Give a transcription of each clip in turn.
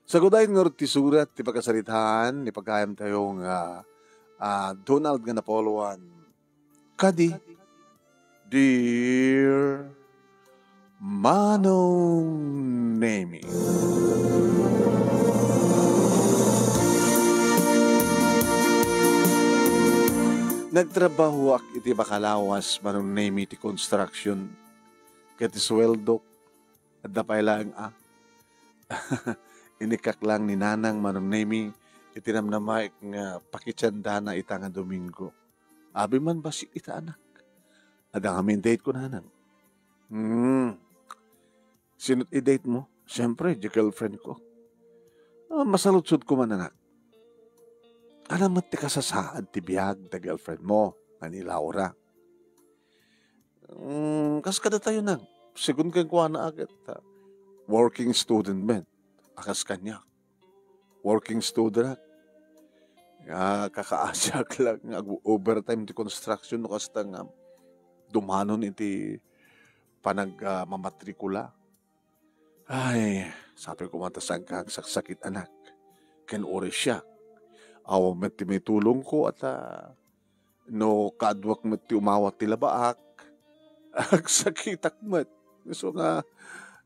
Sa gudahin nga ti surat, ti pagkasaritaan, ni pagkayam tayong Donald nga Napoluan. Kadi, Dear Manong Nemi. Nagtrabaho ak iti bakalawas Manong Nemi ti construction. Kati sweldo, at dapay lang inikak lang ni Nanang Manong Nemi, itinamnamay nga pakitsanda na ita nga Domingo. Abi man ba si ita anak? Ada nga date ko Nanang. Sinot i-date mo? Siyempre, di girlfriend ko. Masalutsod ko man anak. Alam mo ti kasasaad ti biyag da girlfriend mo, ani Laura. Kas kada tayo nang, sigun kang kuha na agad. Working student man. Akas kanya. Working student. Kakaasyak lang. Overtime ti construction. Kasta nga dumanon iti mamatrikula. Ay, sabi ko matasan ka saksakit anak. Ken-ori siya. Awa met may tulong ko at no kadwak met ti umawat ti labaak. Agsakitak met. So nga,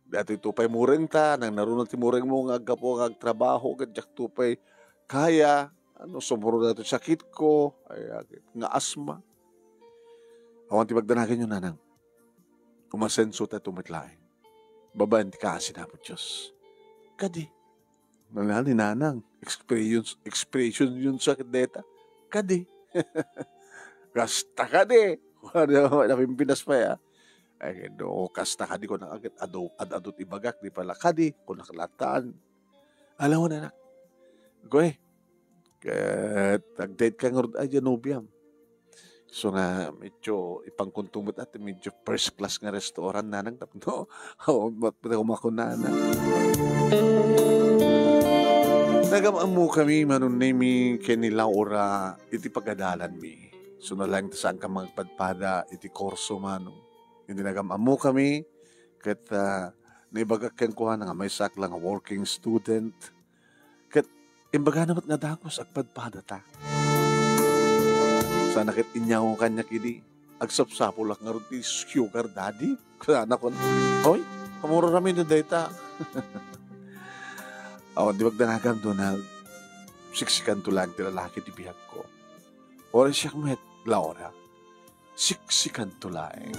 dati tupay mureng ta, nang narunod ti mureng mo nga agapo nga trabaho, kadyak tupay kaya, sumuro na ito sakit ko, nga asma. Awan ti magdanagan yun Nanang. Umasenso tayo tumitlaing. Babaan ti kaasin na po Diyos. Kadi. Nangyari Nanang. Expression yun sakit deta. Kadi. Gasta kadi. Napimpinas pa ya. Ay, no, kasta kadi ko nang agad adot ibagak. Di pala kadi. Kung nakalataan. Alam mo na. Goy. Nag-date ka nga ay Janobiam. So nga, medyo ipangkuntumot at medyo first class nga restaurant Nanang tapno. Umako Nanang. Nagamamu kami Manong Nemi keni Laura iti pagadalan mi. So na lang saan ka magpadpada iti korso Manong. Hindi nagamamu kami kat naibagak ken kuha nga may saklang working student. Kat imbaga namat nga dagos agpadpada ta. Sa nakit inyaw kanya kidi, agsapsapulak nga rin ti sugar daddy. Sana ko, hoy, kamuro namin na data. Di magdanagang Donald, siksikan to lang ti lalaki ti bihag ko. Oras siya met, Laura, siksikan to lang.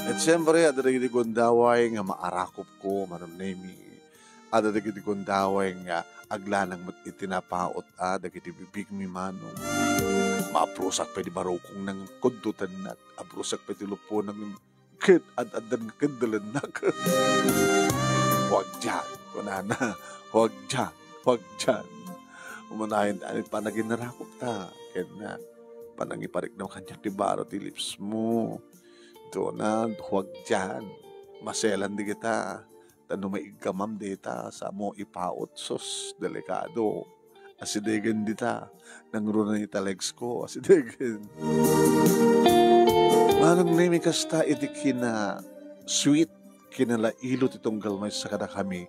At siyempre, ada na gondaway nga maarakop ko, Manong Nemi. Ada na gondaway nga aglanang itinapaot dagiti bibig mi Manong. Maaprusak pa di barokong ng kundutan na aprusak pa di lupo ng kit ad-adan kandalan na. Huwag dyan, kunana. Huwag dyan. Umanahin pa naging narakop ta. Kaya na, panangiparik na kanya ti baro ti lips mo. Donald, huwag dyan. Maselan di kita. Tano may igamam dita sa mo ipaot sos delikado. Asidegan dita. Nangruna ni legs ko. Asidegan. Manong Nemi kasta iti kina sweet kinalailot itong galmay sa kada kami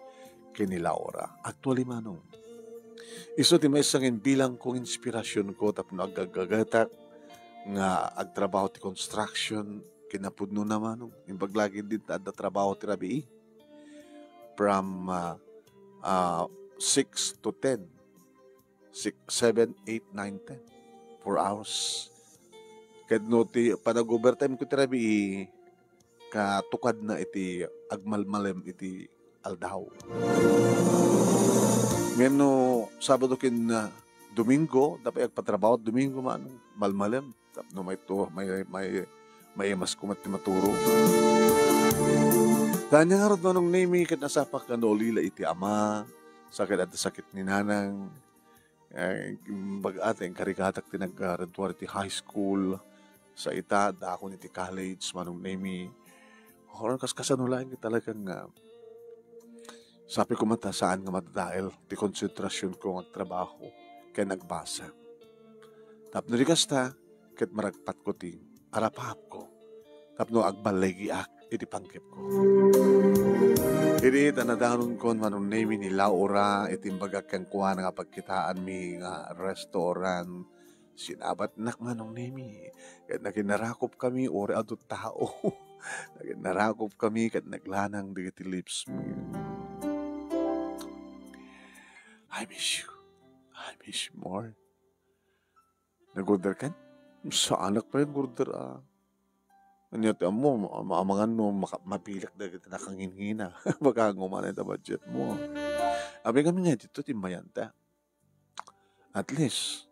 kini Laura. Actually Manong. Iso ti may sangin bilang kong inspirasyon ko tapno agagagatak nga agtrabaho ti construction kinapudno na Manong. Imbaglagi din ada trabaho ti rabi from 6 to 10. 7, 8, 9, 10. 4 hours. Kad no ti panag-overtime ko ti rabi katukad na iti agmalmalem iti aldaw. Ngayon no Sabado kin Domingo dapat agpatrabaho Domingo Manong malmalem tapno may mas kumat ti maturo. Tanya nga rin Manong Nemi kat nasapak na nolila iti ama sakit at sakit ni Nanang bagat ang karikatak tinag-graduate ti high school sa ita dako ni ti college Manong Nemi horon kaskasan lang talagang sabi ko mata saan nga matadahil ti konsentrasyon ko ng trabaho kaya nagbasa tapno di kasta kat maragpat ko ti arapahap ko tapno agbalegi ak iti pangkip ko. Iti tanadanon kon manong name ni Laura itimbaga kang kuha nga pagkitaan mi nga restaurant sinabat nak manong name ket naginarakop kami ori adto tao naginarakop kami ket naglanang digiti lips mi. I miss you. I miss you more. Nag-order kan? Sa anak pa yung order Anya ti mo, maamangan mo, mapilak na kita nakanghinhina. Baka ngumanay ta budget mo. Abi kami nga dito, timbayan ta. At least,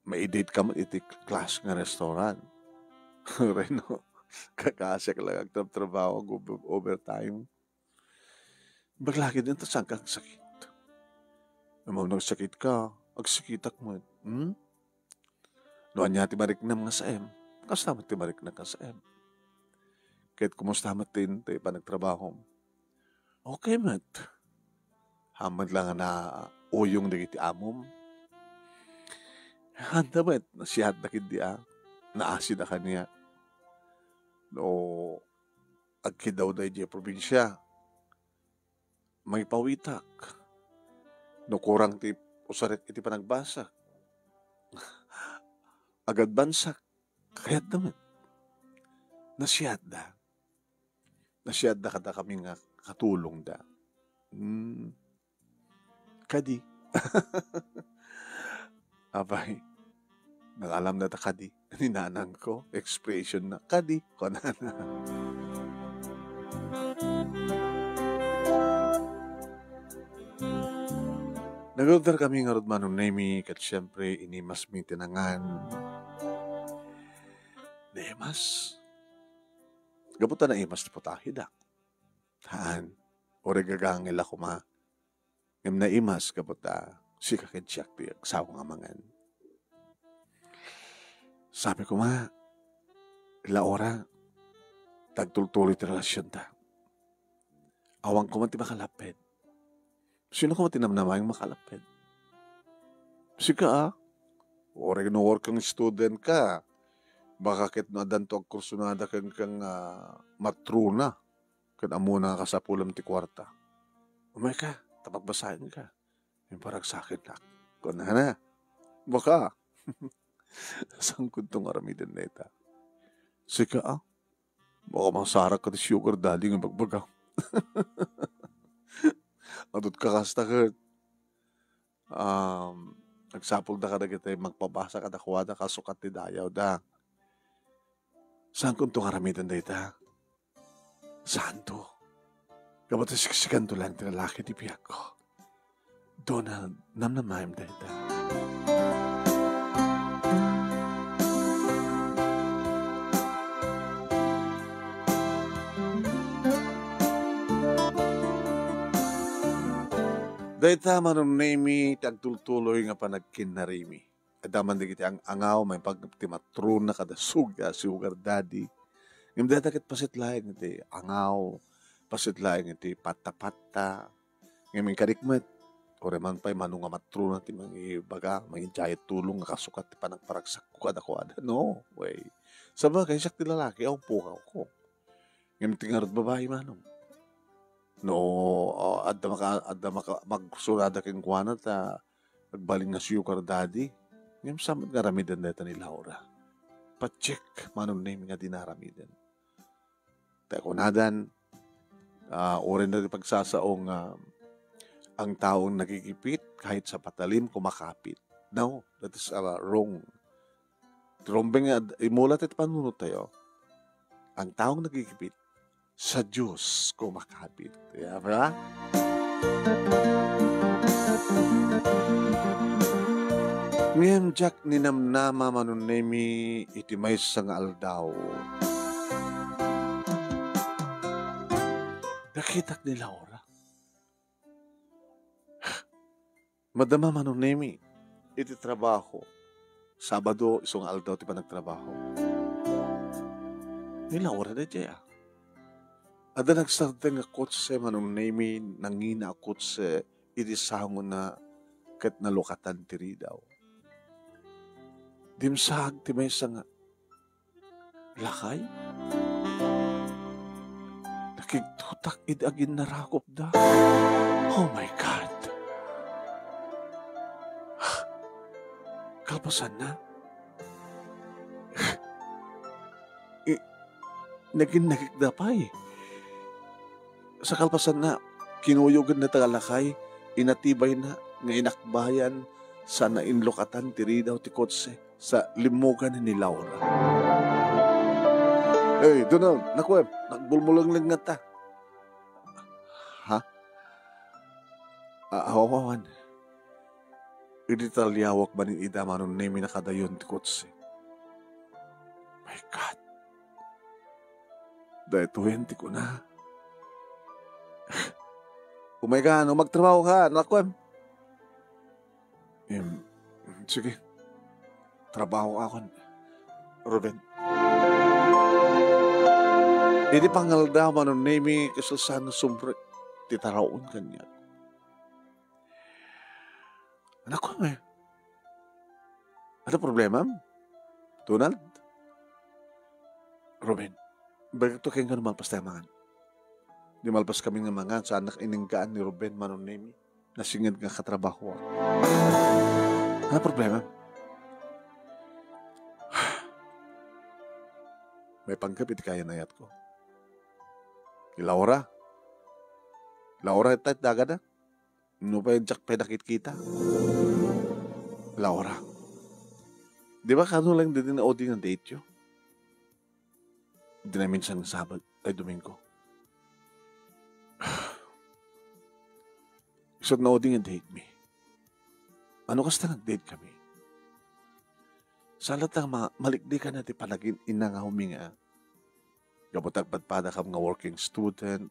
may-date ka mo iti class nga restaurant. Reno, kakasya ka lang ang trabaho, overtime. Baglaki din ta saan kang sakit. Amaw nagsakit ka, agsakitak mo. Noan niya ti mariknam nga sa Kasta ti marik na ka sa Kahit kumusta matin ti panagtrabaho. Okay mat. Hamad lang na uyong dagiti amom. Handa mat. Nasiyad na kindi Naasid na kanya. No, agkidaw da iti probinsya. May pawitak. No, kurang ti usarit iti panagbasa. Agad bansak. Kaya't naman. Nasiyad da. Nasiyad da kada kami nga katulong da. Kadi. Abay. Nang-alam na ta kadi. Ninanang ko. Expression na kadi. Konana. Nag-order kami nga rodmanong nemi kat syempre inimas mi tinangan. Naimas. Gabuta na imas na putahid Haan. Ore gagangil ako Ngam na imas gabuta. Si kakadsiyak ti agsawang amangan. Sabi ko Laura, tagtultuloy ti relasyon ta. Awang ko man ti makalapid. Sino ko man tinamnamayang makalapid? Sika Ore no work kang student ka. Baka kit na danto ang kursunada kang matruna. Kan amuna ka sa pulam ti kwarta. Umay ka, tapagbasahin ka. Yung parang sakit na. Kunana, baka. Sangkod tong aramidan na ita. Sika baka masarak ka ti sugar daddy nga bagbaga. Adot ka kasta ka. Nagsapog da ka na kita magpabasa ka na kuwada ka sukat ti dayaw da. Saan kung itong aramidan na ita? Saan to? Kapag siksikan to lang tinalaki ti piyak ko. Doon na namnamayam na ita. Dahita manong nemi tagtultuloy nga panagkinarimi. Adaman di kiti ang angaw, may pagtimatron na kada suga, sugar daddy. Ngayon dahil takit pasit laing iti angaw, pasit laing iti pata-pata. Ngayon kadikmet, o reman pa'y manong matron na ti mga baga, mga jayet tulong nga kasukat ti panagparagsak ko kada. No, way. Sabagay, siyak ti lalaki, ang pukaw ko. Ngayon tingarot babae manong. No, adda magsurada keng kuwana ta nagbaling nga sugar daddy. Ngayon samad nga ramidan neta ni Laura. Pa-check manong name nga dinaramidan. Teko nadan, orin na pagsasaong ang taong nagigipit kahit sa patalim kumakapit. No, that is wrong. Trombeng imulat at panunod tayo. Ang taong nagigipit sa Diyos kumakapit. Kaya ba? Ngem jak ninamnama manunemi iti maysa nga aldaw. Nakitak ni Laura. Madama manunemi iti trabaho. Sabado isong aldaw ti panagtrabaho. Ni Laura na dya. Ada nagsarteng nga kotse manunemi nangina kotse iti sangon na ket nalukatan tiri daw. Dimsag ti maysa nga lakay. Kigtutak id agin narakop da. Oh my God. Kalpasan na. Naging nakikdapay. Sa kalpasan na, kinuyogan na tagalakay, inatibay na, nga inakbayan, sa nainlokatan, tiridaw ti kotse, sa limugan ni Laura. Hey, Donald, naku, nagbulmulang lang nga ta. Ha? Awawan. Iditalyawak ba ni Ida manon na yung nakadayon ti kotse? My God. Dahil 20 ko na. Umay ka, magtrabaho ka, naku. Sige. Trabaho ako, Ruben. Hindi pangalda manon na yung kasalsan na sumbre. Titaraon kanya. Naku, ano problema? Donald? Ruben, bakit ito kayo nga naman pastemangan? Di malpas kami nga mga sa anak ininggaan ni Ruben Manonemi na singid nga katrabaho. Ano problema? May pangkapit kaya na yat ko. Laura? Laura ito daga na? No pa yung jak pedakit kita? Laura? Di ba kano lang din na oding ang date yun? Hindi na minsan ng Sabado ay Domingo. Isot na oding ang date me. Ano kasta nag-date kami? Salat ang malikdi ka na ti palagin ina nga huminga. Gabotag padpada ka mga working student.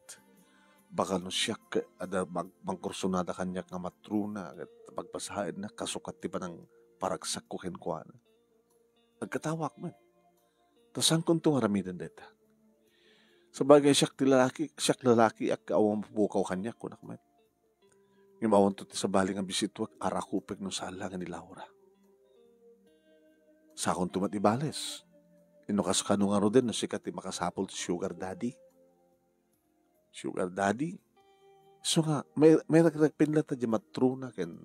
Baka no siya ada magkursunada kanya nga matruna at pagpasahin na kasukat ti pa ng paragsak ko kenkwana. Nagkatawak man. Tasan kong itong haramidan deta. Sabagay siyak lalaki at kaawang mapukaw kanya kunak man. Yung mawang to sa baling ang bisitwag arakupig no sa alangan ni Laura. Sa akong tumat ibales. Inukas ka nung din na sikat makasapol si Sugar Daddy. Sugar Daddy? So nga, may nagpinlat na di matruna ken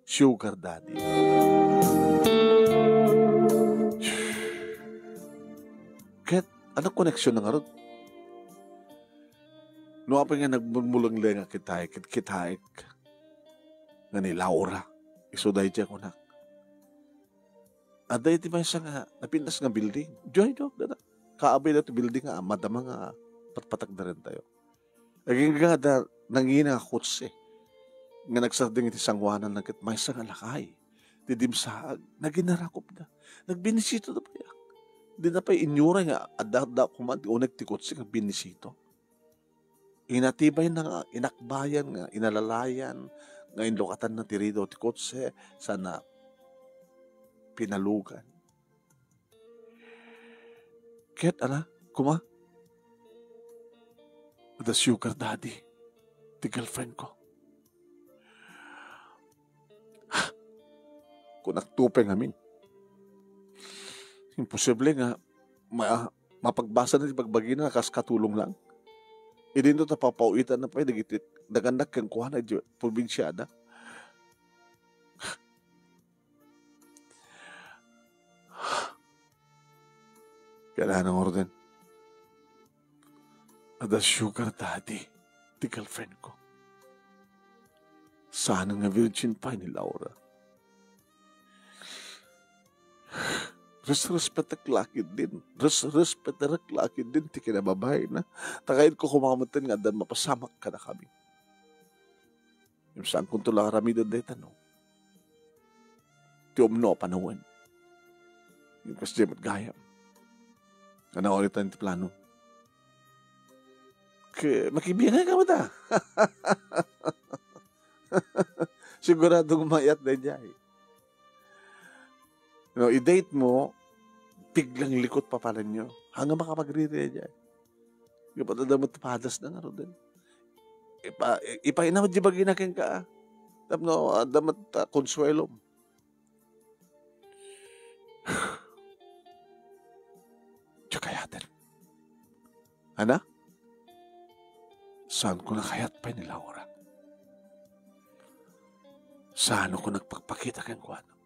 Sugar Daddy. Kahit anong koneksyon na nga ron? No apa nga nagbumulang lang nga kitaik nga ni Laura. Isuday dyan ko na. At dahil di ba siya nga napintas nga building? Joy dog, dada. Kaabay na ito building nga, madama nga patpatag na rin tayo. Aging nga da, nangina nga kutse. Nga nagsarding iti sangwanan ng may sa nga lakay. Didimsaag, naginarakop na. Nagbinisito na pa yan. Di na pa inyura nga, adda kuman, unag ti kutse nga binisito. Inatibay na nga, inakbayan nga, inalalayan, nga inlokatan na tirido ti kutse, sana pinalugan. Kaya't kuma? The Sugar Daddy, the girlfriend ko. Kung nagtupeng amin. Imposible nga, mapagbasa na pagbagi na katulong lang. Hindi ito napapauitan na pa, nagandak kang kuha na probinsyada. Kailangan ng orden. The Sugar Daddy, the girlfriend ko. Sana nga virgin pa ni Laura. Respect aklakid din. Respect aklakid din. Ti kinababay na. Takayin ko kumamutin nga dan mapasamak ka na kami. Yung saan kong tulang aramidan deta no. Ti umno panawan. Yung kasi at gayam. Ano ulit ang plano? Makibiyangan ka mo ta. Siguradong mayat na dyan. No, i-date mo, biglang likot pa pala nyo. Hanggang makapag-riri dyan. Kapatadamot padas na nga rin. Ipainamad di ba ginakin ka? Tapno, damat konsuelo. Tsaka yatin. Ana? Saan ko nakayat pa ni Laura? Saan ko nagpagpakita kang kuwano?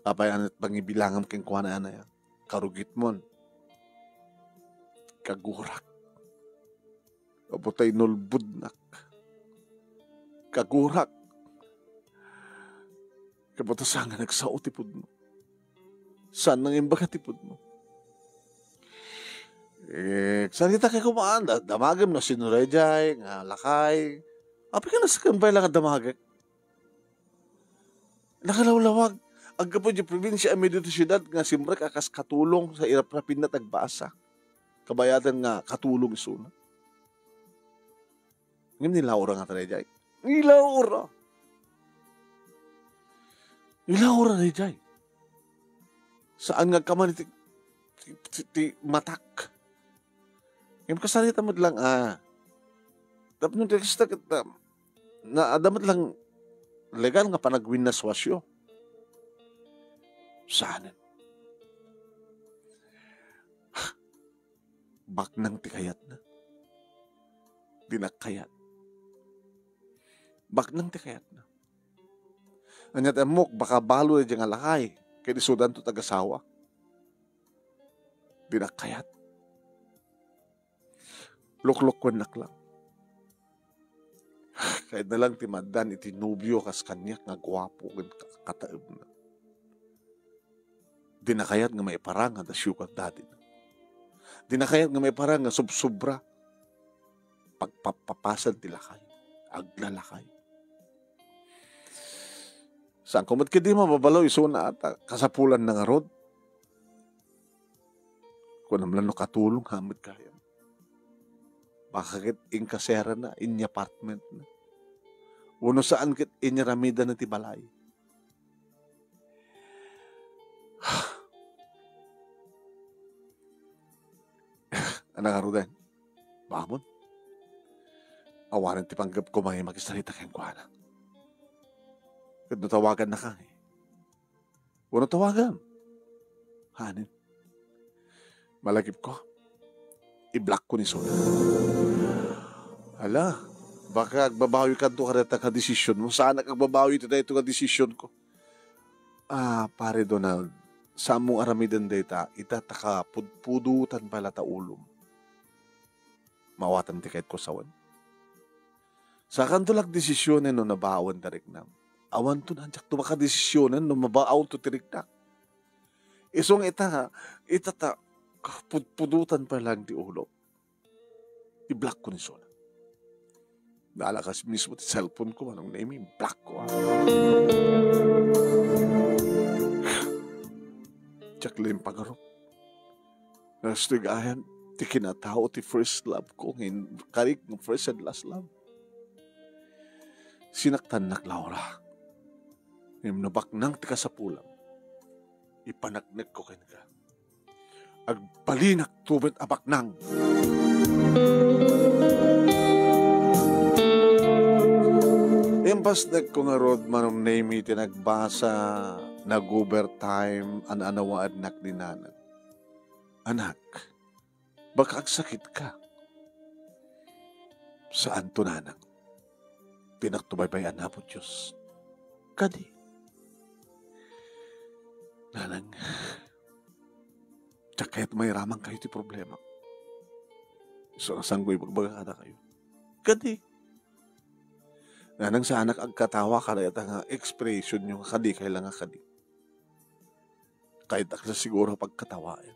Apay anat pangibilangam kang kuwana na yan. Karugit mon. Kagurak. Abutay nulbudnak. Kagurak. Kabutasangan nagsautipod mo. Saan nang imbagatipod mo? Salita kay kumaan. Damagam na sinurejay, nga lakay. Api ka nasakambay lang damagay. Nakalawlawag. Ang kapod yung probinsya ay dito siyudad nga simrek akas katulong sa irap-rapin na tagbasa. Kabayadan nga katulong isuna. Ngayon nilaura nga tayo, Nilaura. Nilaura na jay. Saan nga kaman ti matak. Ngayon kasalita mo lang, dapat nung teksta kita, na dapat lang legal nga panagwin na swasyo. Saan? Bak nang tikayat na. Dinakayat. Bak nang tikayat na. Anyat amok, baka balo na diyang alakay. Kaya isudan to tagasawa. Dinakayat. Luklok-wanak lang. Kahit na lang timadan itinubyo kas kanyak nga gwapo kataib na. Dinakayat nga may parang nga sugar daddy na. Dinakayat nga may parang nga subsubra. Pagpapapasan tilakay. Aglalakay. Saan kumad ka di mababalaw isuna ata kasapulan ng arod? Kung naman no katulong hamad kaya. Bakit inkasera na, in apartment na. Uno saan kit inyaramida na tibalay. Anang arudan? Bamon? Awanan ti panggap ko may makisalita kayong kuwana. Kaya natawagan na ka eh. Uno tawagan. Hanin. Malagip ko. I-block ko ni Sola. Hala, baka agbabawi ka ito kareta ka desisyon mo. Saan agbabawi ito na ito ka desisyon ko? Pare Donald, sa mong aramidan data, itataka pudpudutan pala ta ulom. Mawatan ti kahit ko sawan. Sa kantulag desisyonen no nabawan tarik na. Awan to nandiyak tumaka desisyonen no mabaaw to tirik na. Isong itata pudpudutan pa lang ti ulo. I-block ko ni Sola. Naalakas mismo ti cellphone ko, anong name, i-block ko. Tsakla yung pagarop. Nastigayan, ti kinatao ti first love ko, karik ng first and last love. Sinaktan nak Laura. Ngayon nabak nang ti kasapulang. Ipanagnek ko kayo ka. Agbalinak tubet abak nang. Impas ko nga rod manong name iti nagbasa nag-overtime an-anawaad nak dinanan. Anak, baka agsakit ka. Saan to nanang? Pinagtubaybayan na po Diyos. Kadi. Nanang, kahit may ramang kayo ti problema. So, saan ko ipagbagakada kayo? Kadi. Nanang sa anak agkatawa ka na nga expression yung kadi kailangan kadi. Kahit akla siguro pagkatawain.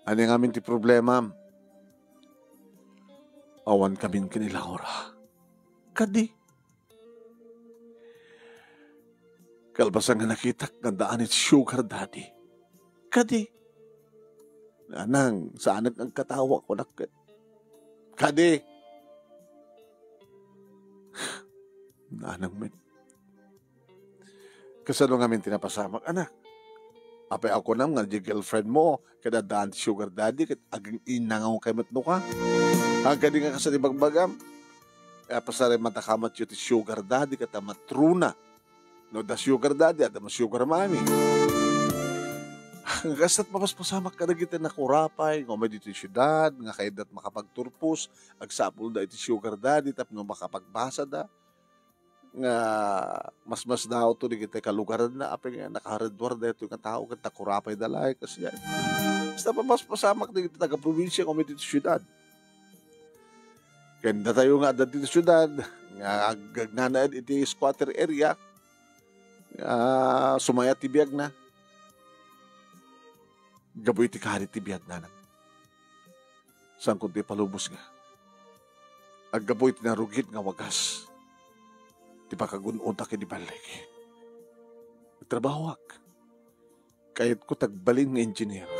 Ano yung amin ti problema? Awan kami kini Laura. Kadi. Kalbasan nga nakita nga daan it sugar daddy. Kadi. Nanang, sa anak ang katawa ko nakit. Kadi. Nanang men. Kasano nga min tinapasamak, anak. Apay ako nam nga di girlfriend mo, kada daan sugar daddy, kat aging inangaw kay matno ka. Agad nga kasani bagbagam. Kaya pasari matakamat yun ti sugar daddy, kata matruna. No, da sugar daddy, at ma sugar mommy. Kasta't mapaspasamak ka na kita na kurapay, nga may dito syudad, nga kaidat makapagturpos, agsapul da iti sugar daddy, tap nga makapagbasa da, nga mas daw to di kita kalugaran na, apay nga nakaharadwar da ito nga tao, kata kurapay dalay, kasi yan. Basta mapaspasamak na kita taga-probinsya, nga may dito syudad. Kaya tayo nga dito syudad, nga agnanaad iti squatter area, sumaya tibiyag na, gaboy ti kahit ti biyag nanan. Saan kundi palubos nga. Ag gaboy ti narugit nga wagas. Ti pakagununta ki di balik. Trabahawak. Kayat ko tagbalin nga engineer.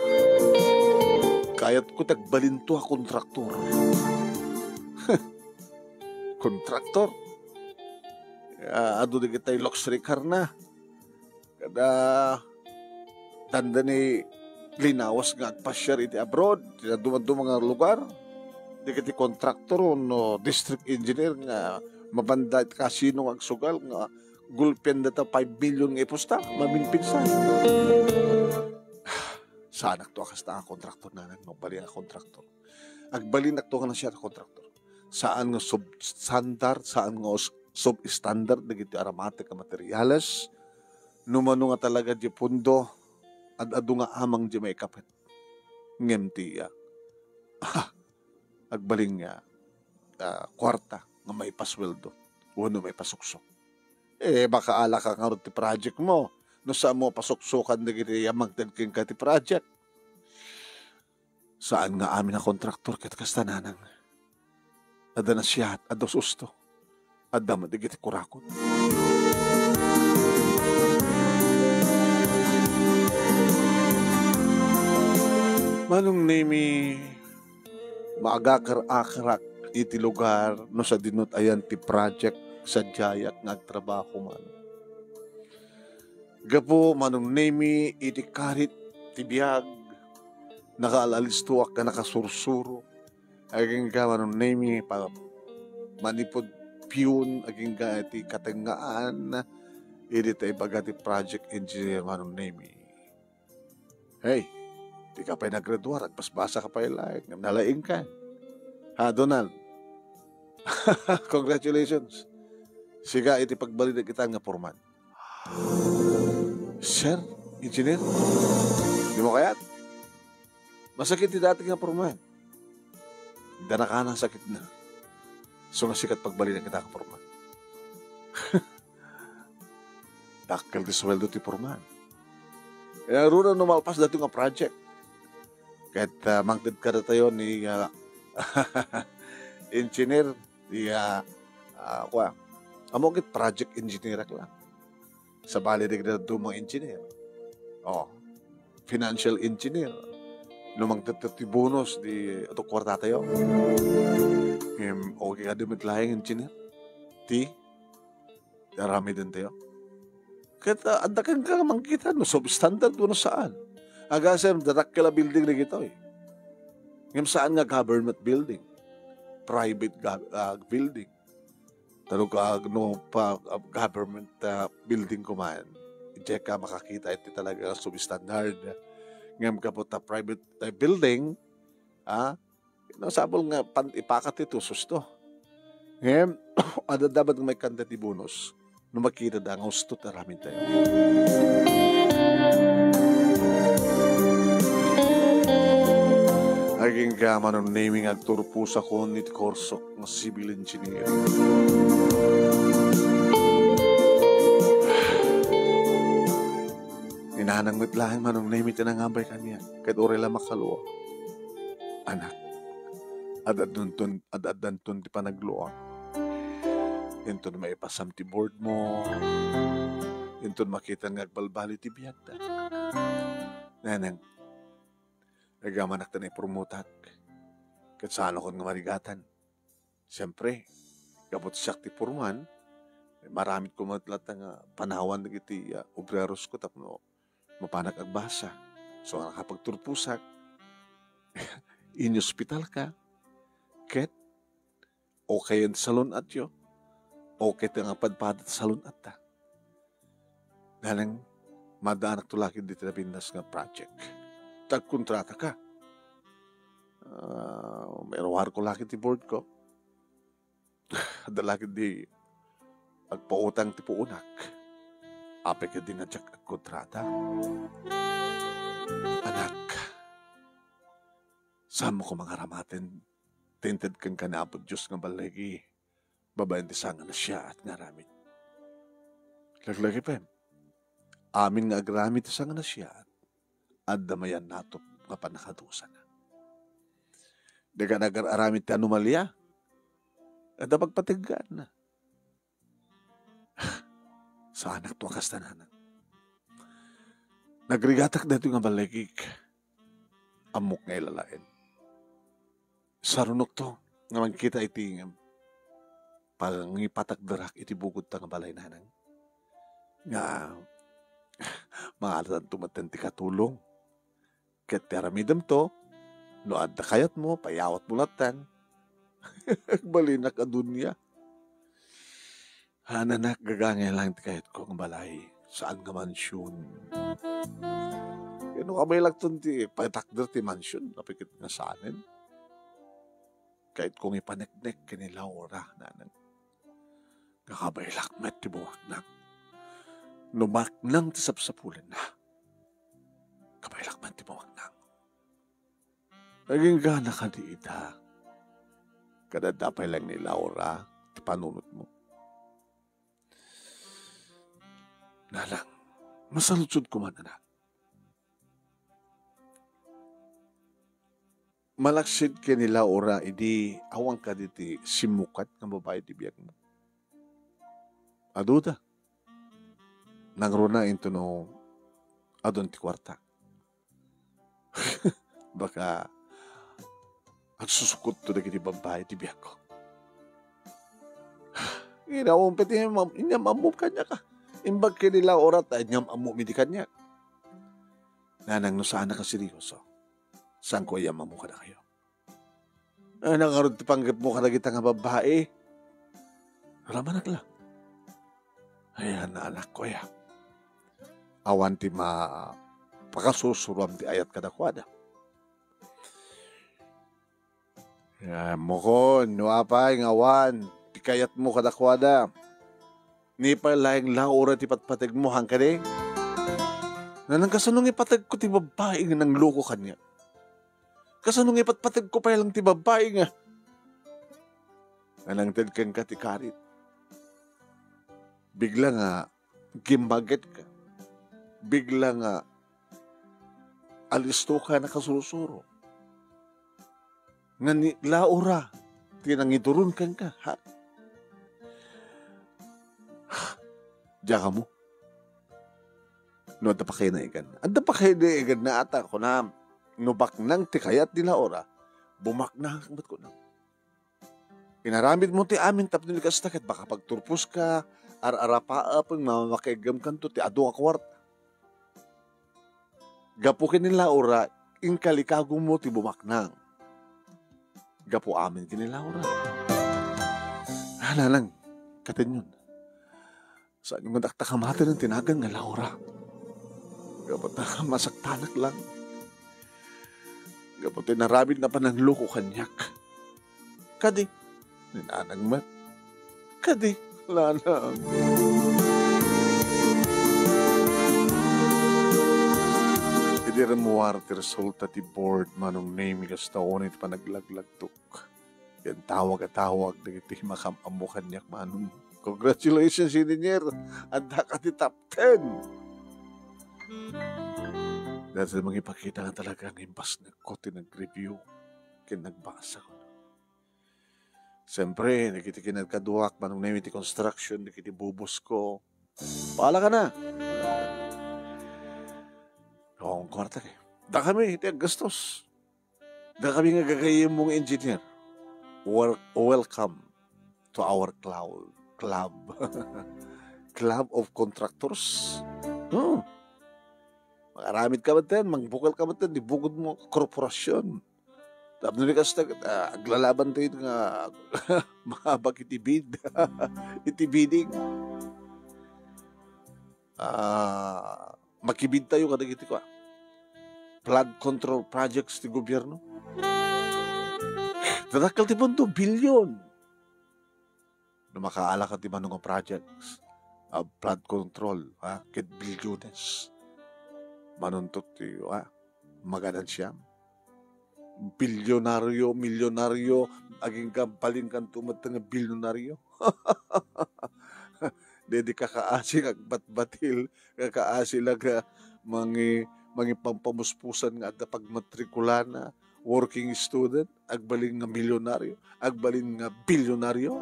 Kayat ko tagbalin to a kontraktor. Kontraktor? Ado di kita'y luxury car na. Kada tanda ni linawas nga agpasyar iti abroad, dumad mga lugar, di kiti kontraktor no district engineer nga mabanda iti kasino nga agsugal nga gulpen data 5 billion nga ipusta, maminpinsan. Saan akto akas na kontraktor na magbali nga kontraktor. Agbalin akto nga na siya kontraktor. Saan nga substandard, saan nga substandard na giti aromatic nga materyales, numano nga talaga di pundo, adu nga amang di may kapit. Ngem tiya. Agbaling nga kwarta nga may pasweldo. Uno may pasuksok. Baka ala ka nga ti project mo. No saan mo pasuksukan na gini magdagking ka ti project. Saan nga amin na kontraktor kat kastananang. Ada na siya at ados usto. Ada madigiti kurakot. Manong nemi maagakar-akarak iti lugar no sa dinut ayan ti project sa jayak nagtrabaho man. Gapo manong nemi iti karit ti biyag nakaalalistuak ka nakasursuro aging ka manong nemi pa manipod piyun aging ka iti katengaan iti tayo bagati project engineer manong nemi. Hey, di ka pa'y naggraduar, agpasbasa ka pa'y like, nalaing ka. Ha, Donald? Congratulations. Siga, iti pagbalik na kita nga porman. Sir, engineer, di mo kayat? Masakit ti dati nga porman. Dana ka na sakit na. So nga sikat pagbalik na kita nga porman. Dakkel di sweldo ti porman. Kaya runa numalpas dati nga project. Kahit mangtid ka na tayo ni engineer, di among project engineer lang. Sa bali na mga engineer. Financial engineer. Lumangtid ti bonus di ito kwarta tayo. Okay ka dimit lahing engineer. Darami din tayo. Kahit andakan ka mangkita, no substandard no saan. Agasem, datakila building na gito eh. Ngayon saan nga government building? Private building. Tanong ka, government building ko man. I-check ka, makakita ito talaga substandard. Ngayon ka po private building, sabol nga, ipakat ito, susto. Ngayon, ada dapat may kandati bonus. No makita da, nga gusto taramin tayo. Aging gaman ng naming agturpus ako nit korsok ng civil engineer. Inanang mitlahan man ng naming tinangambay kanya, kahit orela makaluwa. Anak, adadanton di pa nagluwa. Ito na may ipasam ti board mo. Ito makita ng agbalbali ti biyagda. Nanang, nagamanak na ipromotat. Kat saan ako nga marigatan. Siyempre, gabot siyak ti purman, maramit ko matlat nga panawan na iti obreros ko tapno mapanak agbasa. So, nakapagturpusak, in-hospital ka, ket, okay yung salon at yo, okay ito nga padpadat salon at ta. Dalang, madaanak to laki di tinapindas nga project. Tagkontrata ka. May rawar ko laki ti board ko. Dalaki di agpautang ti puunak. Ape ka din na jak ang kontrata. Anak, saan mo ko mga ramatin? Tinted kang kanapod Diyos nga balagi. Babayan ti sanga na siya at nga ramit. Laglagi pa amin nga agramit ti sanga na siya at damayan nato nga panakadusa na. Daga nag-aramit ti anomalya at pagpatigaan na. Sa anak to kastananan. Nagrigatak dito nga balagig. Amok nga ilalain. Sarunok to nga magkita itingam. Pangipatak-darak iti bugod ta nga balay nanang. Nga maalatan tumatan ti katulong. Ket teramidam to, no adda kayat mo, payawat mo latan. Balinak a dunya. Hananak gagangay lang ti kayat ko ng balay. Saan nga mansyon? Yan o kabay lang ti patakder ti mansyon. Napikit nga saanin. Kahit kong ipaneknek kanila ora nanan. Kakabay lakmet ti buwak na. Numaknang ti sapsapulan na. Kabay lakmet ti buwak na. Naging gana ka di ita. Kadadapay lang ni Laura ti panunot mo. Nalang, masalutsod ko man, anak. Malaksid ka nila ora, idi awang ka diti simukat ng babae di biyag mo. Aduda. Nangruna into no adon ti kwarta. Baka agsusukot to dagiti babae di biyag ko. Inawang peti inyam amum kanya ka. Imbag ka nila orat ay inyam amum midi kanya. Nanang no sana ka seryoso. Saan ko ayam mo ka na kayo? Ay, nakarod ti panggap mo ka na kita nga babae. Ramanak lang. Ayan na anak ko ya. Awan ti pakasusuram ti ayat kadakwada. Mo ko, nuapay ng awan. Ti kayat mo kadakwada. Ni palayang laura ti patpatag mo hangkade. Nanang kasanong ipatag ko ti babae nga nang loko kanya. Kasanong ipatpatag ko pa lang ti babae nga. Nanang tedkan ka ti karit. Bigla nga gimbaget ka. Bigla nga alisto ka na kasurusuro. Nga ni laura tinangidurun kan ka. Ha? Diya ka mo. No, adda pa kayo na igan. Adda pa kayo na igan na ata ko na nubak nang ti kayat nila ora, bumak na ba't ko na. Inaramid mo ti amin tapno ni kastakit, baka pagturpos ka, ar-arapa pang mamamakigam kanto ti ado ka kwarta. Gapukin nila ora, inkalikagong mo ti bumak nang. Gapu amin kinila ora. Hala lang, katin yun. Saan yung madaktakamata ng tinagan nga Laura? Gapat na masaktanak lang. Gapat narabid na panangloko kanyak. Kadi, ninanang mat. Kadi, lanang. Idi remuar ti resulta ti board manong name ikas taon iti panaglagladtok. Yan tawag at tawag dagiti makamamu kanyak manong. Congratulations, engineer. Anda ka ti top 10. Dahil sa mga ipakita nga talaga ang imbas na ko tinag-review kinagbasa ko. Siyempre, nakiti kinagkaduwak manong namin ti construction, nakiti bubos ko. Paala ka na. Oo, kwarta kayo. Da kami, iti gastos. Da kami nga gagayim mong engineer. Welcome to our club. Club of Contractors. Makaramid ka ba din? Mangbukal ka ba din? Dibugod mo korporasyon. Tapos nila kasi aglalaban tayo nga mahabag itibid. Itibiding. makibid tayo kadagiti ko. Flood control projects ti gobyerno. Dadakkel ti mundo, bilyon. No makaala ka ti manong projects of flood control, ket bilyones. Manuntot ti, maganan siyam. Bilyonaryo, milyonaryo, aging kampaling kan tumatang bilyonaryo. Dedi kakaasing agbat-batil, kakaasing laga mga pampamuspusan nga at pagmatrikulana, working student, agbaling nga milyonaryo, agbaling nga bilyonaryo.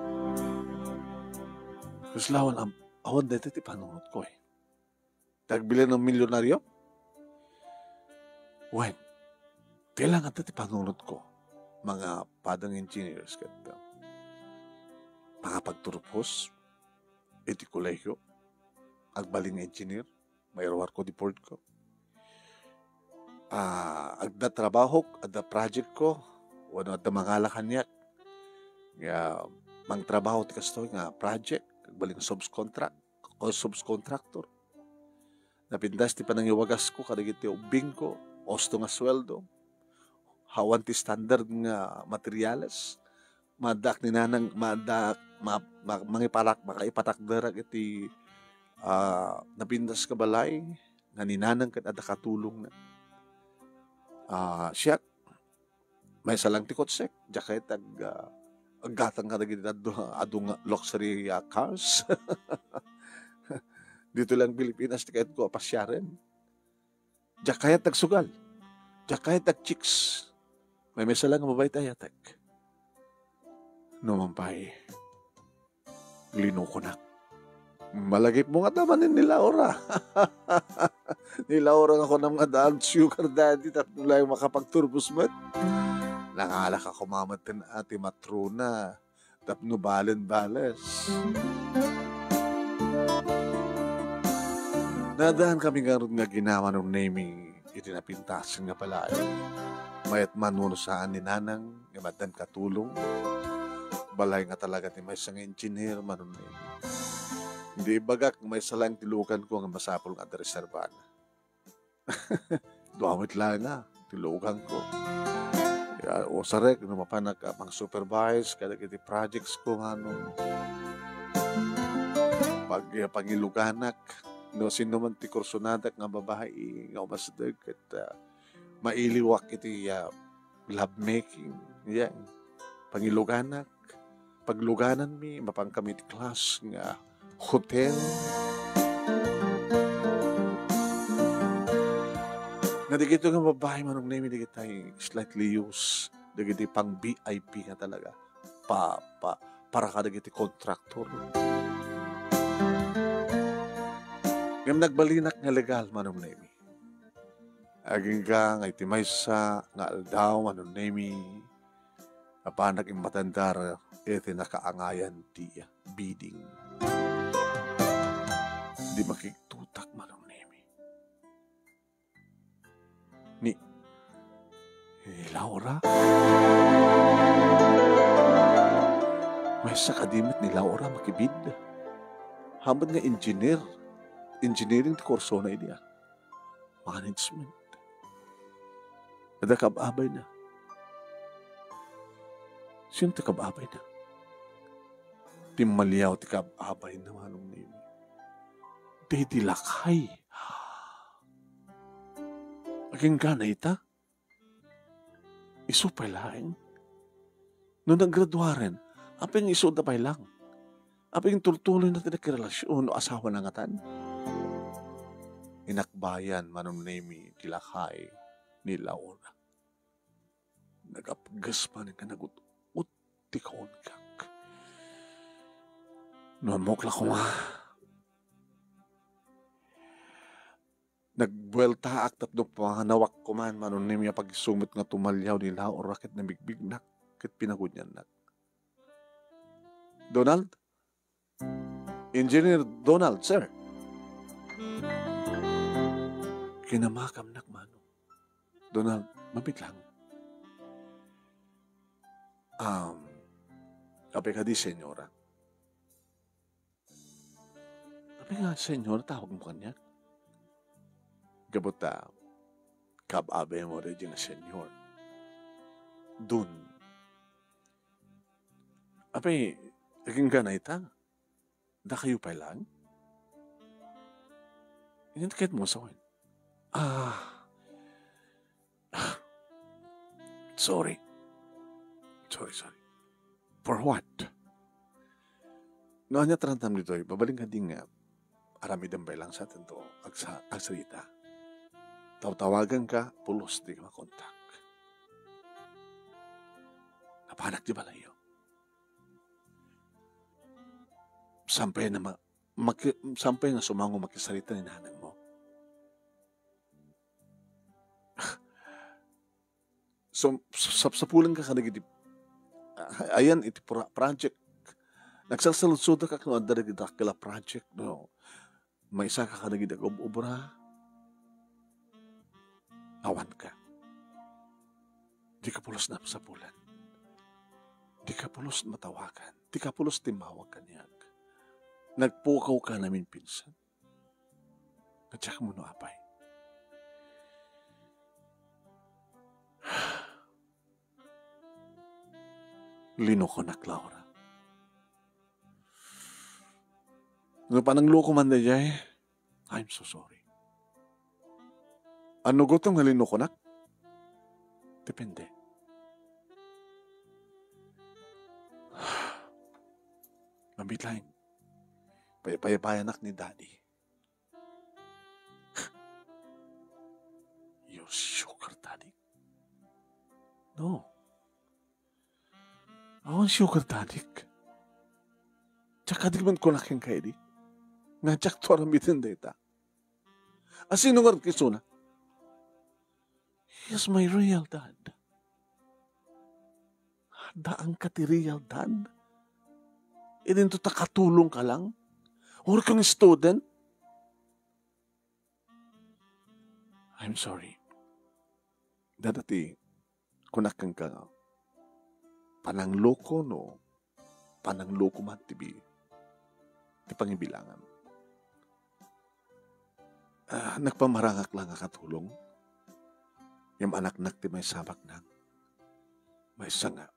Kuslawan, awan dito ti panunod ko eh. Tagbilan ng milyonaryo? When? Kailangan ito ti panunod ko, mga padang engineers, mga pagturupos, iti kolehyo, agbaling engineer, mayroon ko di board ko. Agda trabaho, agda project ko, wano at mangalakan niya. Mang trabaho ti kastoy nga project, agbaling subcontract, o subcontractor. Napindas ti panangiwagas ko, kadagiti ubing ko, osto nga sweldo, hawan ti standard nga materials, madak ni nanang, makaipatakdarag iti napindas ka balay, nga ninanang kat ada katulong na. Siya, may salang ti kotsek, jakay aggatang ka naging adong luxury cars. Dito lang Pilipinas, ti kahit ko apasyaren. Jakay tagsugal, jakay tag-chicks. May salang mabay tayatek. Numampay, lino ko na. Malagip mo nga tamanin ni Laura. Ni Laura ako ng mga daan sugar daddy tatlo lang makapagturbos mat. Nangalak ako mamatin ati matrona tapno balen-bales. Nadaan kami nga ginawa ng naming itinapintasin nga pala. Mayat manuno saan ni nanang nga madan katulong. Balay nga talaga ni may isang engineer manuno. Hindi bagak may salang tilukan ko nga masapol nga reservana. Duamit lang nga, tilukan ko. O sarek, mapanag mga supervise, kada kiti projects ko nga nung pangiluganak, no, sino man ti kursunadak nga babae, nga umasdag, at mailiwak iti love making, yan, pangiluganak, pagluganan mi, mapang kami ti class nga, hotel. Nadigito nga babae manong name digitay slightly used. Digiti pang VIP nga talaga. Para ka digiti contractor. Ngam nagbalinak nga legal manong name. Aging ka nga itimaysa nga aldaw manong name. Apanak imatandar iti nakaangayan ti bidding. Di makiktutak manong nemi. Ni Laura? May sakadimit ni Laura makibid. Hamad nga engineering ti kurso na niya. Management. Kada kababay na. Sino ti kababay na? Timaliyaw ti kababay na manong nemi. Dedi lakay. Aging gana ita. Iso pa lang. Noong naggraduaren, apeng iso da pa lang. Apeng tultuloy na tinagkirelasyon o asawa na ngatan. Inakbayan manong nemi tilakay ni Laura. Nagapgas pa ng kanagut-ut ti kaon kak. Noong mokla ko nga. Nagbuelta ak tapno panganawak ko man manon niya pagsumit nga tumalyaw ni Laura ket nabigbig nak ket pinagunyan nak. Donald? Engineer Donald, sir. Kinamakam nak mano. Donald, mabit lang. Kape ka di, senyora. Kape nga, senyora, tawag mo kanya. Gabuta, kababe mo rin na senyor. Dun. Apay, naging ganay ta. Da kayo pa lang? Yan kahit mo sa akin. Ah, sorry. Sorry. For what? No, anya tarantam dito, babaling ka din nga, aramidang bay lang sa atin to, agsalita. Tawagan ka, pulos di ka makontak. Napanak di ba layo? Sampay na sumango makisalita ni nanang mo. So, sa pulang ka kanagitip, ayan, iti project. Nagsasalutsuda ka kung ada naging Dracula project, no? May isa ka kanagitip, obra. Awan ka. Di ka pulos na sa pulan. Di ka pulos matawagan. Di ka pulos timawag kaniyag. Nagpukaw ka namin pinsan. Katsak mo no apay. Lino ko na, Laura. No panangloko man dayay, I'm so sorry. Ano gotong halino ko nak? Depende. Mabitlain. Payapayanak ni Daddy. Your sugar daddy? No. Awan sugar daddy. Tsaka di man ko nakin kayo di. Nga to aramitin data. Asino nga kisuna? He is my real dad. Daan ka ti real dad. Idin to takatulong ka lang. Or kang student. I'm sorry. Dadati, kunakan ka nga. Panangloko no. Panangloko man tibi. Ti pangibilangan. Nagpamarangak lang nga katulong. Yung anak-nak ti may sabak na. May sanga.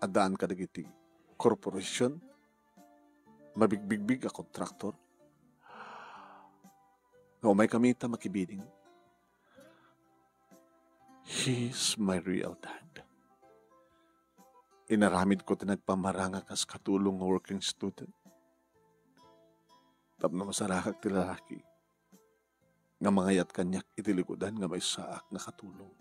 Adaan ka nagiti corporation. Mabigbig a kontraktor. O may kamita makibiding. He's my real dad. Inaramid ko tinagpamaranga kas katulong working student. Tapno masarakak ti lalaki. Nga mangayat kanyak itilikudan nga may saak nga katulong.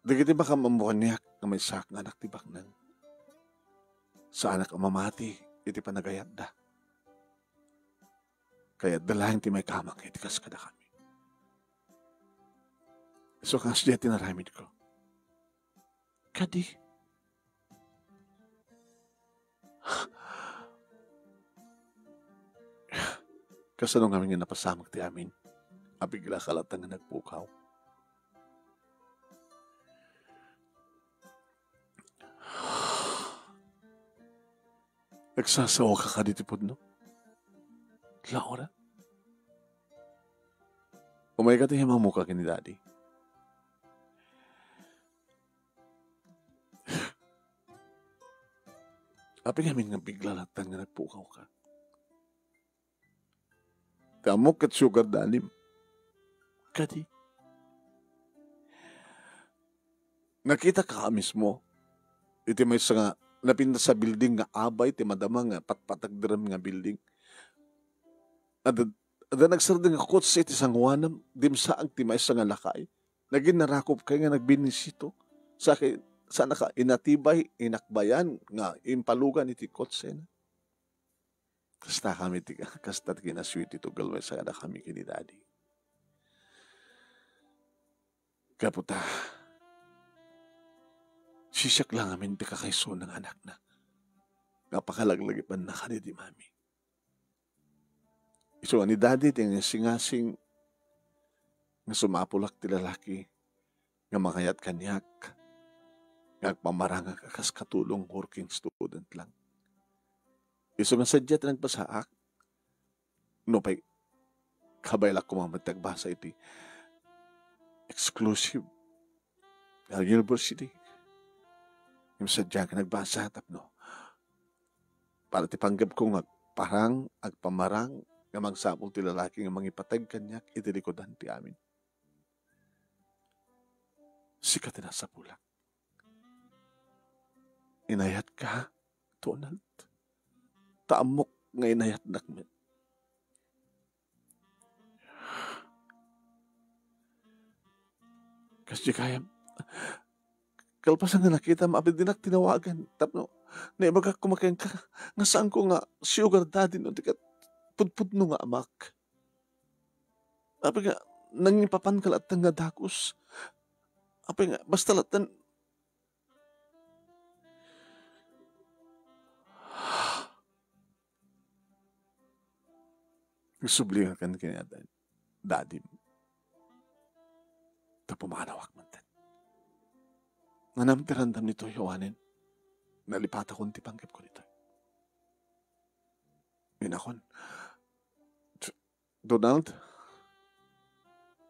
Dagiti baka mamukanyak nga may saak nga anak tibak nang. Sa anak ang mamati, iti panagayat da. Kaya dalahin ti may kamang iti kas kada kami. So kas diya tinaramid ko. Kadi. Kasano nga nga napasamag ti amin. Abigla kalatang nga nagpukaw. Nagsasawa ka ka dito po, no? Laura? Umay ka tayo mamuka ka ni Daddy. Api namin nga bigla latang nga nagpukaw ka. Tamok at sugar dalim. Kadi. Nakita ka mismo. Iti may isa nga napinda sa building nga abay, ti madama nga patpatagdaram nga building. Ada nagsardeng nga kotse iti sangwanam, dimsaang ti may isa nga lakay. Naging narakop kay nga nagbinisito. Sana ka inatibay, inakbayan nga impalugan iti kotse na. Kasta kami ti kasta ti kinasweet ito galway sa kada kami kini Daddy. Kaputa. Sisak lang amin ti kakaiso ng anak na. Napakalaglagipan na ka ni Mami. Iso ni Daddy ti singasing nga sumapulak ti lalaki nga makayat kanyak nga pamaranga kakas katulong working student lang. Iso nga sadya ti nagpasaak no pay kabayla ko mga matagbasa iti exclusive university. Yung sadya ka nagbasa tapno. Para ti panggap ko nga parang agpamarang nga magsapol ti lalaki nga mangipatag kanyak iti likodan ti amin. Sikat na sa pulak. Inayat ka, Donald. Taamok nga inayat nakmet. Kasi kaya, kalpasan nga nakita, maabid din tinawagan. Tapno, naibaga kumakain ka, nga saan ko nga, sugar daddy no, tikat, pudpudno nga amak. Api nga, nangipapan ka latang nga dakos. Api nga, basta latan, sublingan kan kanya daddy mo. Pumanawak man tan. Nanam tirandam nito yawanin. Nalipata kong tipanggap ko nito. Inakon. Donald,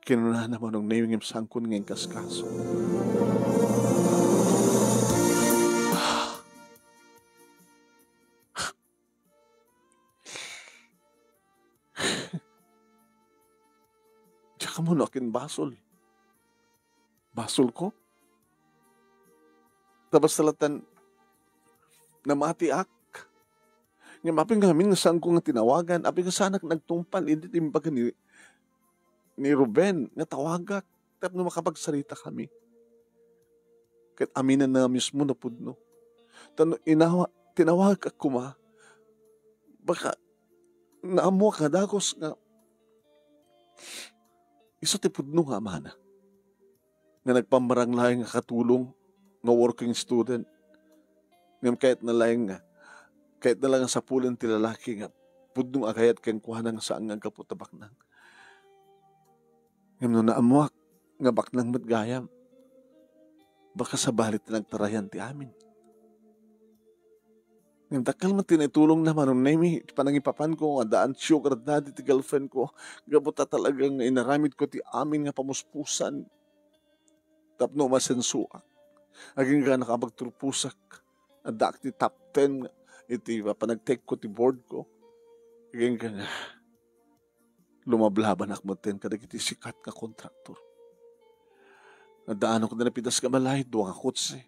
kinunahan naman ng naming yung sangkon ngayong kaskaso. Tsaka mo nakin basol. Basol ko? Tapos talatan na matiak. Nga maping ngamin nga saan ko nga tinawagan. Api nga sanak nagtumpal. Hindi timbaga ni Ruben nga tawagak. Tapos na makapagsarita kami. Kahit aminan na mismo na pudno. Tinawag ako ma. Baka naamo ka dagos nga. Iso ti pudno nga amana. Nga nagpamarang laing nga katulong nga working student. Ngayon kahit na laing nga, kahit na lang sa pulan ti lalaki nga, pudnong agayat kang kuhanang saan nga kaputabak nang. Ngayon naamuak nga baknang matgayam, baka sa balit na nagtarayan ti amin. Ngayon takal man tinitulong naman nung nami, panangipapan ko nga daan sugar daddy ti girlfriend ko, gabuta talagang inaramid ko ti amin nga pamuspusan. Tapno masensuak. Aging ka nakapagturpusak. Adak ti top 10. Iti panag-take ko ti board ko. Aging ka nga. Lumablaban akmaten kadag iti sikat ka kontraktor. Nadaan ako na napitas ka malahit. Duwang akotse.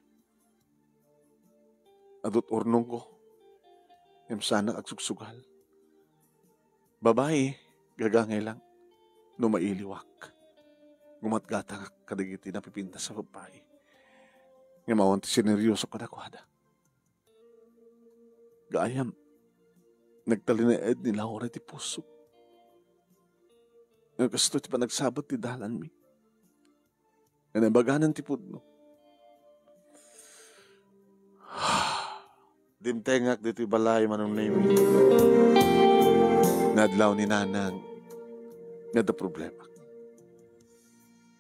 Adot ornong ko. Em sana agsugsugal. Babae. Gagangay lang. Numailiwak. Gumatgatang kadagiti na pipinta sa babae. Nga mawang sineryoso ka na kuhada. Gayam, nagtalinaed ni Laura ti puso. Nga gusto ti pa nagsabat ti dalan mi. Nga nabaganan ti pudno. Dimtengak dito balay manong name. Nadlaw ni nanang. Nga da problema.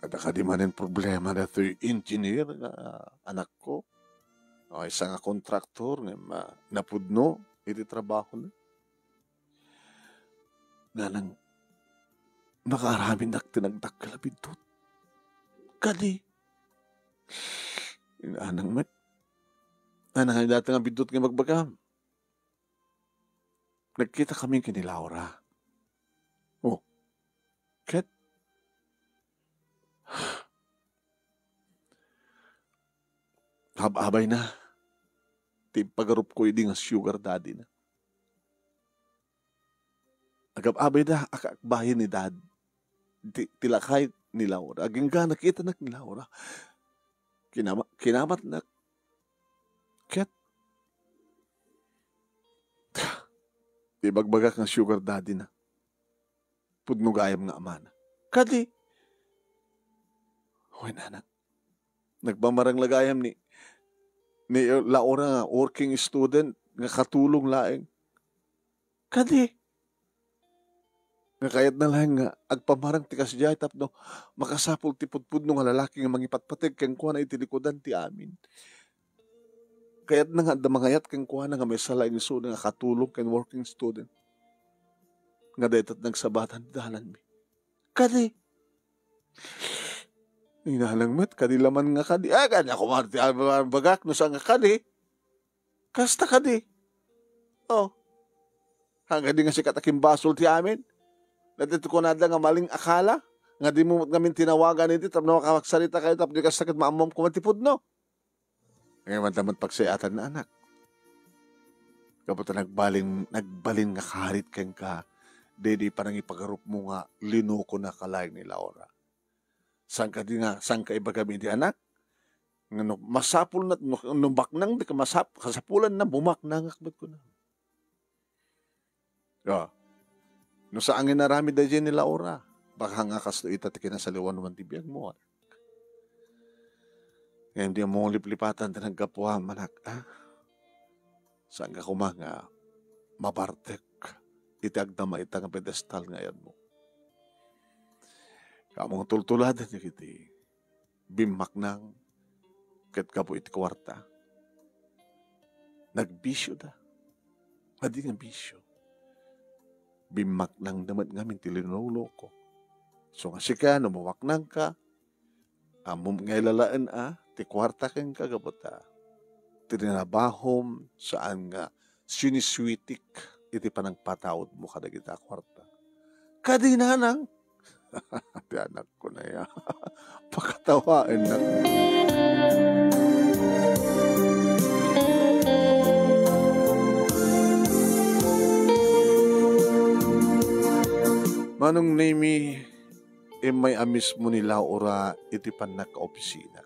At akadimanin problema na ito yung engineer na anak ko. O isang kontraktor nga napudno, iti trabaho na. Nga nang nakaramin na tinagdak kalabindot. Kali. Anang met. Anang dati nga bindot nga magbagam. Nagkita kami kini Laura. Oh. Ket. Habay na. Ti pagarup ko hindi nga sugar daddy na. Agab-abay na akakbahin ni dad. Tilakay ni Laura. Aging ga nakita na ni Laura. Kinamat na. Ket. Di bagbagak nga sugar daddy na. Pudnugayam nga amana. Kadi. Hoy nanak. Nagbamarang lagayam ni Laura nga working student nga katulong laeng. Kadi. Nga kayat na lang nga agpamarang ti kasjay tapno makasapol ti pudpudno nga lalaki nga mangipatpateg keng kuha na itilikodan ti amin. Kayat na nga damangayat keng kuha na nga may salay ni so nga katulong ken working student. Nga daytat nagsabatan ti dalan mi. kadi. Inalangmat, kadi laman nga kadi. Kanya kumarti, bagak, no sa nga kadi. Kasta kadi. Oh. Hanggang di nga si katakim basol ti amin. Natito ko na nga maling akala. Nga di mo ngamin tinawagan iti, tap na makakagsalita kayo, tap di ka sakit maamom kumatipod, no? Ngayon man pagsayatan na anak. Kapag nagbalin nga kaharit kang ka, di parang ipagarup mo nga, linuko na kalayang ni Laura. Saan ka iba kami di anak? Nga masapul na, baknang di ka kasapulan na, bumaknang akbat ko na. No sa angin narami da dyan ni Laura, baka nga kasto itatikin na sa liwan naman tibiyag mo. Ngayon di mo liplipatan na nagkapuha manak, saan ka kumanga, mabartek, itag na maitang pedestal ngayon mo. Kamong tultuladan niya kiti, bimak nang, kat ka po iti kwarta. Nagbisyo da. Adi nga bisyo. Bimak nang naman ngamin tilinulo ko. So nga sika, numuwak nang ka, ngay lalaan ti kwarta kang kagabota. Tinabahom saan nga siniswitik iti panang patawad mo kada kita kwarta. Kadinanang, ati anak ko na ya, pakatawaan na. Manong name may amis mo ni Laura iti panak opisina.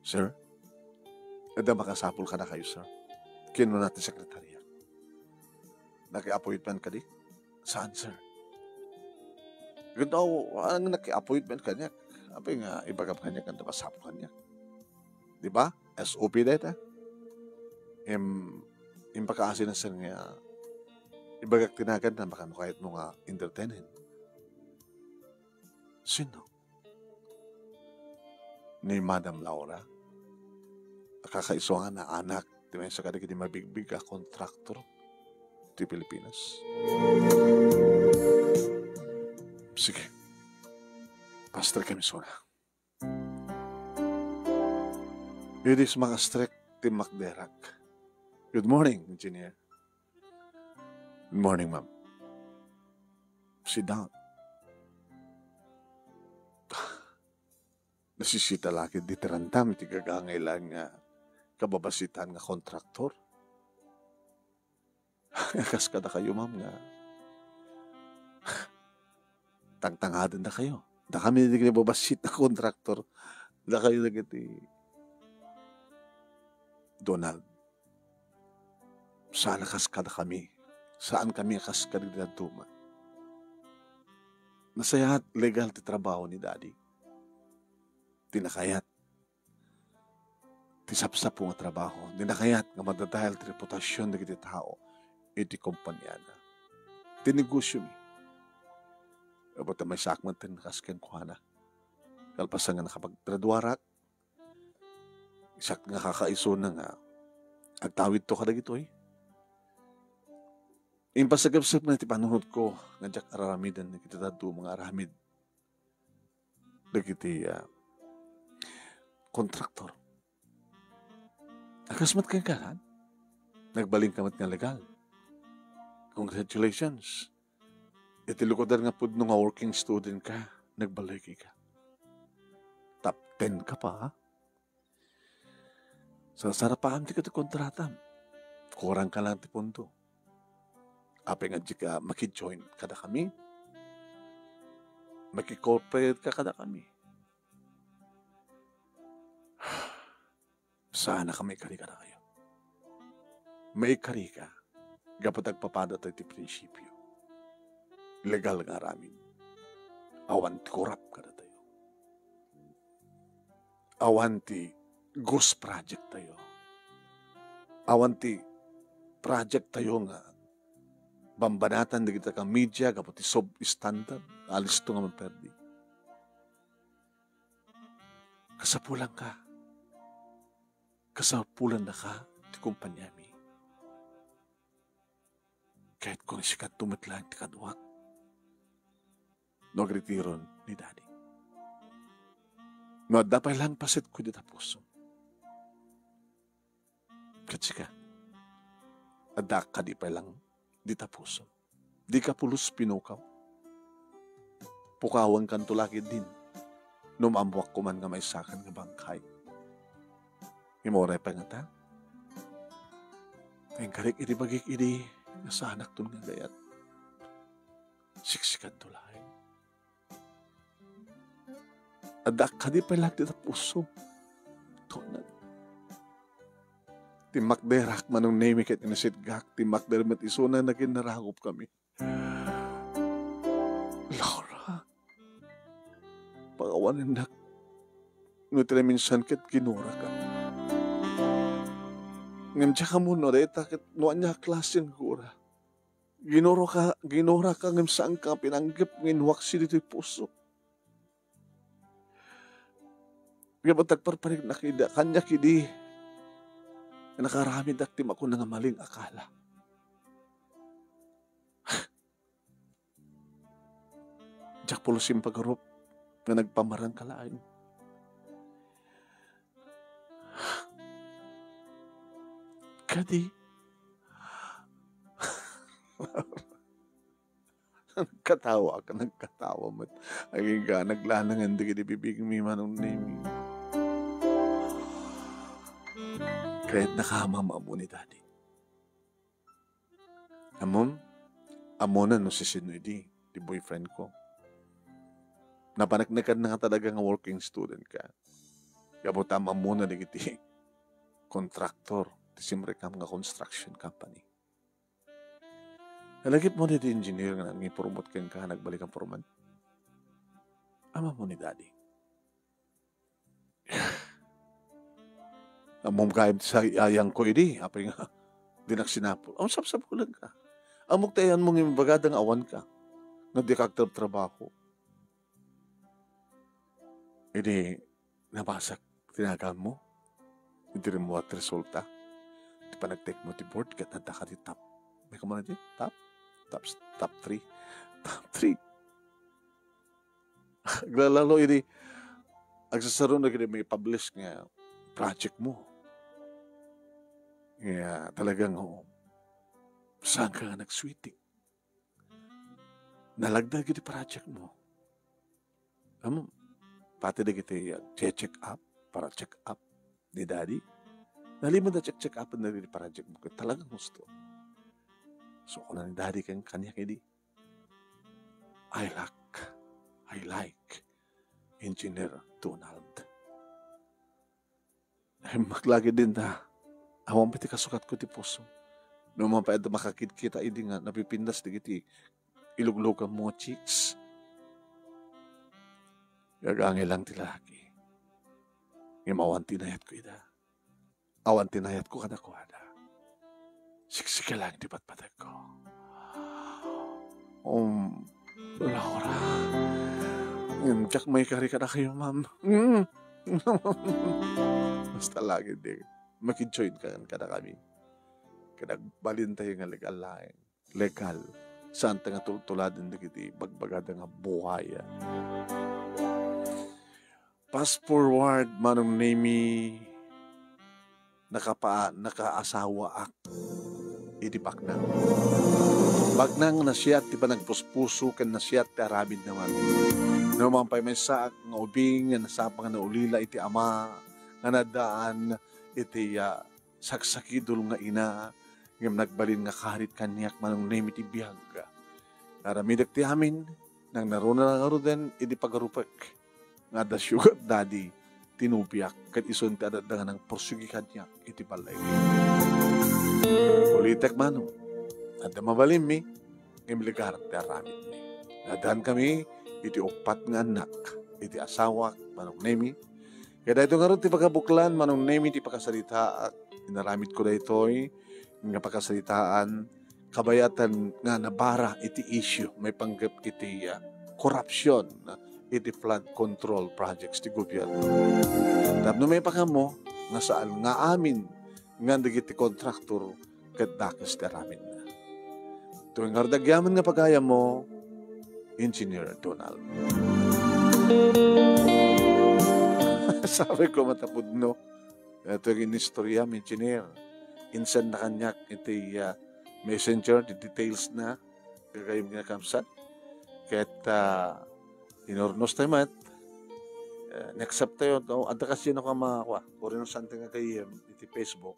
Sir, ada makasapul ka na kayo, sir. Kino natin sekretarya. Naki-appointment ka di? Saan, sir? Ganto, ang naki-appointment ka niya. Apa nga, ibagap ka niya, kanta masapul ka niya. Diba? SOP dito. Impakaasin na sir nga, ibagak tinagan na baka kahit mo nga entertainin. Sino? Ni Madam Laura. Nakakaisuangan na anak. Di may sakada kiti mabigbig ka kontraktor di Pilipinas. Sige. Pastor kami suna. It is mga strek ti Macderak. Good morning, engineer. Good morning, ma'am. Sit down. Nasisita lagi di terandam, ti gagangailan nga kababasitan nga kontraktor. Kas kada kayo, ma'am, nga tangtangadan na kayo. Da kami di kinababasit na kontraktor. Da kayo na kiti Donald. Saan kas kada kami? Saan kami kas kada na tuma? Nasayat legal ti trabaho ni Daddy. Tinakayat. Tisapsap nga trabaho. Tinakayat nga madadahil ti reputasyon na kiti tao. Iti kumpanya na. Tinegosyo mi. Abot na may sakman tin kasken kuhana. Kalpasan nga nakapagtraduarak. Isak nga kakaiso na nga. Agtawid to kada gito eh. Impasagapsap na iti panuhod ko. Nga jak araramidan na kita dado mga aramid. Dagiti kontraktor. Akasmat kang karan. Nagbaling kamat nga legal. Congratulations. Iti lukodar nga pud nga working student ka. Nagbaliki ka. Top 10 ka pa, ha? Sa sarapahan ti ka ti kontratam. Kurang ka lang ti pundo. Apay nga di ka maki-join kada kami. Maki-corporate ka kada kami. Sana ka may kari ka na kayo. May kari ka. Gapatag papada tayo ti prinsipyo. Legal nga ramin. Awan ti korap ka na tayo. Awan ti ghost project tayo. Awan ti project tayo nga bambanatan di kita ka media kapati sub-standard. Alis ito nga maperdi. Kasapulan ka. Kasapulan na ka ti kumpanya mi. Kahit kung sikat tumitlang ti kadwat. no agritiron ni Daddy. No, dapat lang pasit ko dita puso. Katsika, adak ka di pa lang dita puso. Di ka pulos pinukaw. Pukawang kan tulakid din. Numambuak ko man nga may sakan nga bangkay. Imore pa nga ta. Kayang karik iti bagik iti sa anak tun nga gayat. Siksikan tulahin. Adak ka di pa lang dita puso. Tunad. Timakderak manong name ket inasidgak. Timakder isuna na ginaragop kami. Laura. Pangawanan na. Nutre minsan ket ginura ka. Ngam ka muna reta ket nuan niya klasen gura. Ginura ka ngam saan ka pinanggap ngin waksi dito'y puso. Nga tagparparig na kida, kanya kidi. Nakaramid aktim ako ng maling akala. Diyak pulusim pagarup na nagpamarang kalain. Kadi, nagkatawa mo. Ay nga, naglanangan di bibig mi manong name. Kahit nakamama mo ni Daddy. Amo na no si Sinoy di boyfriend ko. Napanagnakan na nga talaga nga working student ka. Kabutam amo na di kiti contractor, ti simrekam nga construction company. Nalagip mo ni di engineer nga nang ipromote kang ka, nagbalik ang foreman. Ama mo ni Daddy. Amom kaib sa ayang ko idi, apay nga, di nagsinapol. Ang sapsap ko lang ka. Amok tayan mong imbagadang awan ka, na di kagtab trabaho. Idi, nabasak, tinagaan mo, hindi rin mo at resulta. Di pa nag-take mo ti board, kat nanta ka di top. May kamana di? Top 3. Top 3. Aglalalo, idi, agsasaro na may publish nga project mo. Kaya talagang saan ka nga nag-sweeting? Nalagdag yung project mo. Pati na kita check up para check up ni Daddy. Nalimod na check up na rin project mo. Kaya talagang gusto. So kung na ni Daddy kanya kaya I like Engineer Donald. Ay maglagi din na awang piti kasukat ko ti puso. Naman pa ito makakit-kita hindi nga napipindas di kiti iluglogan mo cheeks. Gagangin lang ti laki. Ngayon awan tinayat ko ida. Awan tinayat ko kanakuhada. Siksika lang di patpatag ko. Laura. Jack may kari ka na kayo, ma'am. Basta lagi din. Makijoin ka na kami. Kadagbalin tayo nga legal lain. Legal. Saan nga tultuladin na kiti bagbagada nga buhay. Fast forward, manong name nakaasawa ak. Iti baknang. Baknang na siya ti pa nagpuspuso kan na siya ti arabid naman. Naman pa may saak nga ubing nga nasapang na ulila iti ama nga nadaan iti saksakidol nga ina nga nagbalin nga karit kanyak manong name iti biyag. Naramidak ti amin nang naruna nga ruden iti pagarupek nga da sugar daddy tinubiak kat ison ti adadangan ng porsugi kanyak iti balay. Ulitek manong at mabalim mi imligar ti aramid mi. Nadaan kami iti upat nga anak iti asawa manong nemi. Kaya dahito nga rin ti pagkabuklan manong nemi ti pagkasalita at inaramid ko dahitoy nga pagkasalitaan kabayatan nga nabara iti issue may panggap iti corruption iti flood control projects ti gobyerno. Tapno may pakamo nga saan nga amin nga iti kontraktor kat dakas ti aramid na. Tuwing hardagyaman nga pagaya mo Engineer Donald. Sabi ko matapod no, ito yung inistorya, engineer. Insan na kanyak, iti messenger, the details na, kagayong ginakamsat. Kahit inornos tayo mat, next up tayo, ada kasi yun ako mga kwa, puri ng something nga kay iti Facebook,